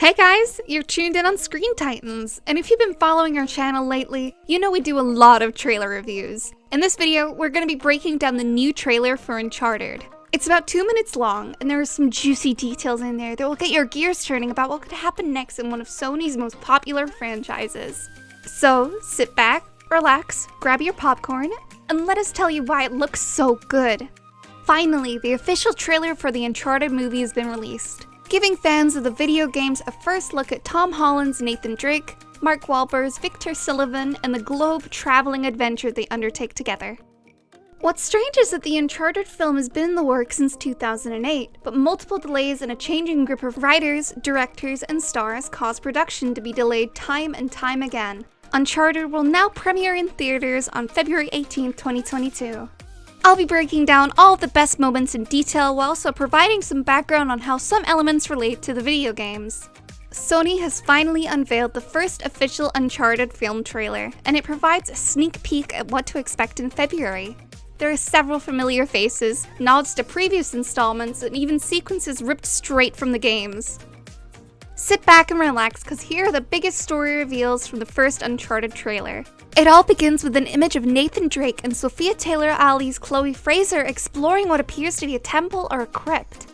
Hey guys, you're tuned in on ScreenTitanz, and if you've been following our channel lately, you know we do a lot of trailer reviews. In this video, we're going to be breaking down the new trailer for Uncharted. It's about 2 minutes long, and there are some juicy details in there that will get your gears turning about what could happen next in one of Sony's most popular franchises. So, sit back, relax, grab your popcorn, and let us tell you why it looks so good. Finally, the official trailer for the Uncharted movie has been released, giving fans of the video games a first look at Tom Holland's Nathan Drake, Mark Wahlberg's Victor Sullivan, and the globe-traveling adventure they undertake together. What's strange is that the Uncharted film has been in the works since 2008, but multiple delays and a changing group of writers, directors, and stars caused production to be delayed time and time again. Uncharted will now premiere in theaters on February 18, 2022. I'll be breaking down all of the best moments in detail while also providing some background on how some elements relate to the video games. Sony has finally unveiled the first official Uncharted film trailer, and it provides a sneak peek at what to expect in February. There are several familiar faces, nods to previous installments, and even sequences ripped straight from the games. Sit back and relax, because here are the biggest story reveals from the first Uncharted trailer. It all begins with an image of Nathan Drake and Sophia Taylor-Ali's Chloe Fraser exploring what appears to be a temple or a crypt.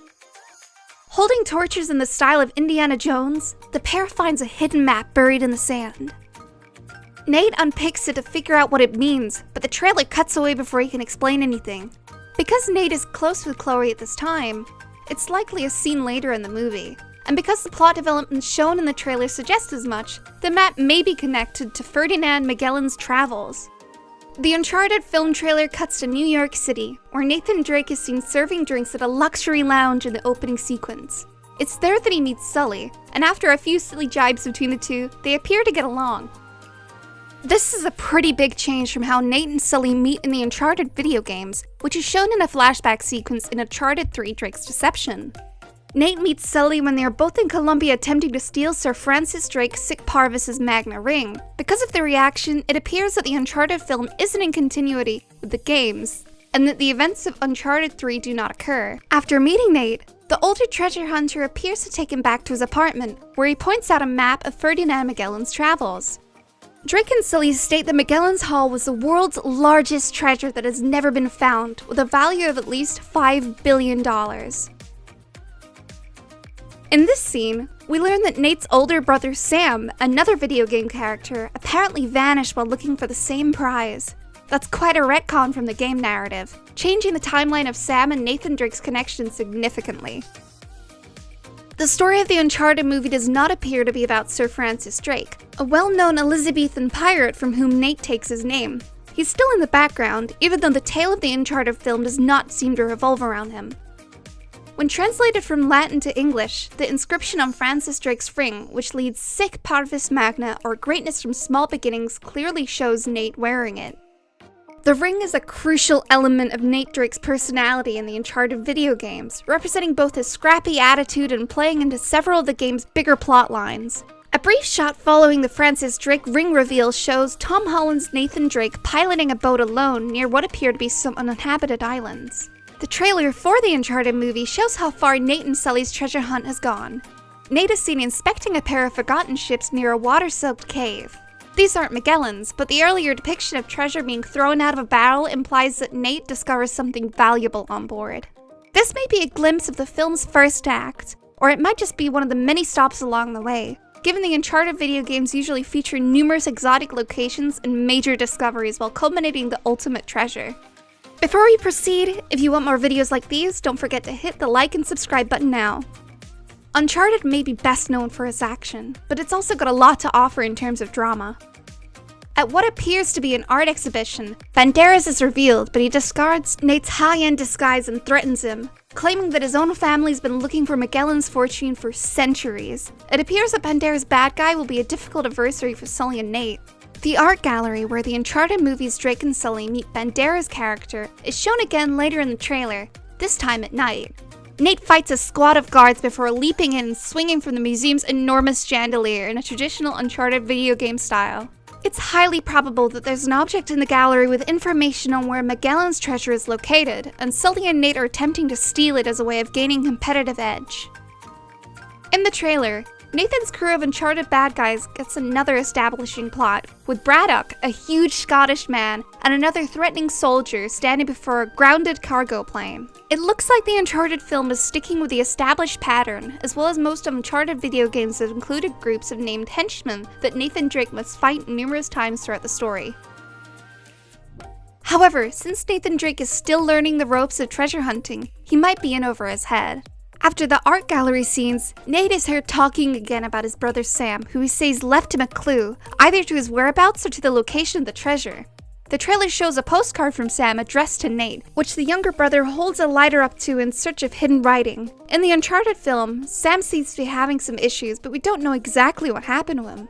Holding torches in the style of Indiana Jones, the pair finds a hidden map buried in the sand. Nate unpicks it to figure out what it means, but the trailer cuts away before he can explain anything. Because Nate is close with Chloe at this time, it's likely a scene later in the movie. And because the plot developments shown in the trailer suggest as much, the map may be connected to Ferdinand Magellan's travels. The Uncharted film trailer cuts to New York City, where Nathan Drake is seen serving drinks at a luxury lounge in the opening sequence. It's there that he meets Sully, and after a few silly jibes between the two, they appear to get along. This is a pretty big change from how Nate and Sully meet in the Uncharted video games, which is shown in a flashback sequence in Uncharted 3: Drake's Deception. Nate meets Sully when they are both in Colombia attempting to steal Sir Francis Drake Sic Parvis's Magna Ring. Because of their reaction, it appears that the Uncharted film isn't in continuity with the games, and that the events of Uncharted 3 do not occur. After meeting Nate, the older treasure hunter appears to take him back to his apartment, where he points out a map of Ferdinand Magellan's travels. Drake and Sully state that Magellan's Haul was the world's largest treasure that has never been found, with a value of at least $5 billion. In this scene, we learn that Nate's older brother Sam, another video game character, apparently vanished while looking for the same prize. That's quite a retcon from the game narrative, changing the timeline of Sam and Nathan Drake's connection significantly. The story of the Uncharted movie does not appear to be about Sir Francis Drake, a well-known Elizabethan pirate from whom Nate takes his name. He's still in the background, even though the tale of the Uncharted film does not seem to revolve around him. When translated from Latin to English, the inscription on Francis Drake's ring, which reads Sic Parvis Magna, or greatness from small beginnings, clearly shows Nate wearing it. The ring is a crucial element of Nate Drake's personality in the Uncharted video games, representing both his scrappy attitude and playing into several of the game's bigger plot lines. A brief shot following the Francis Drake ring reveal shows Tom Holland's Nathan Drake piloting a boat alone near what appear to be some uninhabited islands. The trailer for the Uncharted movie shows how far Nate and Sully's treasure hunt has gone. Nate is seen inspecting a pair of forgotten ships near a water-soaked cave. These aren't Magellan's, but the earlier depiction of treasure being thrown out of a barrel implies that Nate discovers something valuable on board. This may be a glimpse of the film's first act, or it might just be one of the many stops along the way, given the Uncharted video games usually feature numerous exotic locations and major discoveries while culminating the ultimate treasure. Before we proceed, if you want more videos like these, don't forget to hit the like and subscribe button now. Uncharted may be best known for its action, but it's also got a lot to offer in terms of drama. At what appears to be an art exhibition, Banderas is revealed, but he discards Nate's high-end disguise and threatens him, claiming that his own family's been looking for Magellan's fortune for centuries. It appears that Banderas' bad guy will be a difficult adversary for Sully and Nate. The art gallery where the Uncharted movie's Drake and Sully meet Banderas' character is shown again later in the trailer, this time at night. Nate fights a squad of guards before leaping in and swinging from the museum's enormous chandelier in a traditional Uncharted video game style. It's highly probable that there's an object in the gallery with information on where Magellan's treasure is located, and Sully and Nate are attempting to steal it as a way of gaining competitive edge. In the trailer, Nathan's crew of Uncharted bad guys gets another establishing plot, with Braddock, a huge Scottish man, and another threatening soldier standing before a grounded cargo plane. It looks like the Uncharted film is sticking with the established pattern, as well as most of Uncharted video games that included groups of named henchmen that Nathan Drake must fight numerous times throughout the story. However, since Nathan Drake is still learning the ropes of treasure hunting, he might be in over his head. After the art gallery scenes, Nate is heard talking again about his brother Sam, who he says left him a clue, either to his whereabouts or to the location of the treasure. The trailer shows a postcard from Sam addressed to Nate, which the younger brother holds a lighter up to in search of hidden writing. In the Uncharted film, Sam seems to be having some issues, but we don't know exactly what happened to him.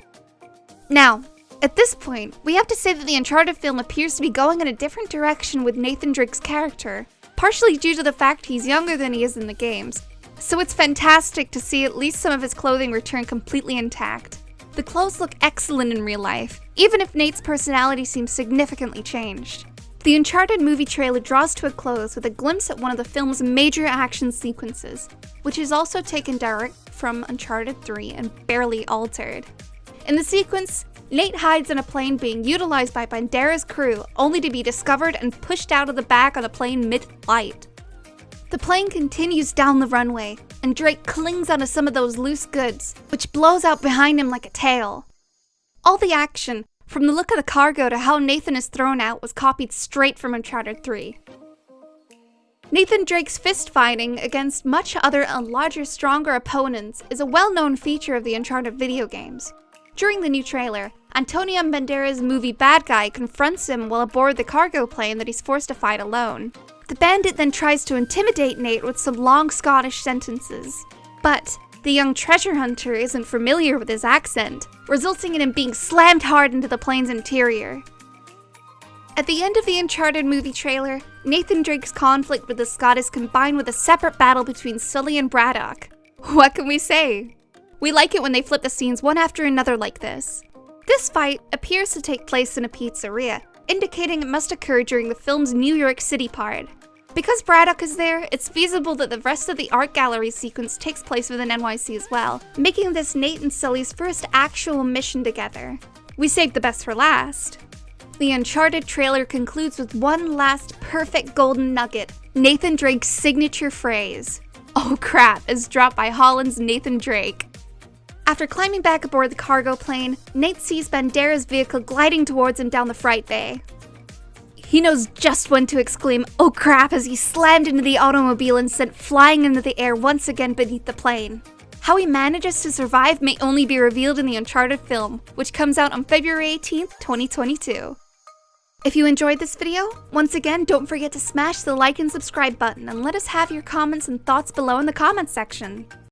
Now, at this point, we have to say that the Uncharted film appears to be going in a different direction with Nathan Drake's character, partially due to the fact he's younger than he is in the games. So it's fantastic to see at least some of his clothing return completely intact. The clothes look excellent in real life, even if Nate's personality seems significantly changed. The Uncharted movie trailer draws to a close with a glimpse at one of the film's major action sequences, which is also taken direct from Uncharted 3 and barely altered. In the sequence, Nate hides in a plane being utilized by Bandera's crew, only to be discovered and pushed out of the back of the plane mid-flight. The plane continues down the runway, and Drake clings onto some of those loose goods, which blows out behind him like a tail. All the action, from the look of the cargo to how Nathan is thrown out, was copied straight from Uncharted 3. Nathan Drake's fist fighting against much other and larger, stronger opponents is a well-known feature of the Uncharted video games. During the new trailer, Antonio Banderas' movie bad guy confronts him while aboard the cargo plane that he's forced to fight alone. The bandit then tries to intimidate Nate with some long Scottish sentences. But the young treasure hunter isn't familiar with his accent, resulting in him being slammed hard into the plane's interior. At the end of the Uncharted movie trailer, Nathan Drake's conflict with the Scot is combined with a separate battle between Sully and Braddock. What can we say? We like it when they flip the scenes one after another like this. This fight appears to take place in a pizzeria, indicating it must occur during the film's New York City part. Because Braddock is there, it's feasible that the rest of the art gallery sequence takes place within NYC as well, making this Nate and Sully's first actual mission together. We saved the best for last. The Uncharted trailer concludes with one last perfect golden nugget, Nathan Drake's signature phrase, "Oh crap," is dropped by Holland's Nathan Drake. After climbing back aboard the cargo plane, Nate sees Bandera's vehicle gliding towards him down the freight bay. He knows just when to exclaim, "Oh crap," as he's slammed into the automobile and sent flying into the air once again beneath the plane. How he manages to survive may only be revealed in the Uncharted film, which comes out on February 18th, 2022. If you enjoyed this video, once again, don't forget to smash the like and subscribe button and let us have your comments and thoughts below in the comments section.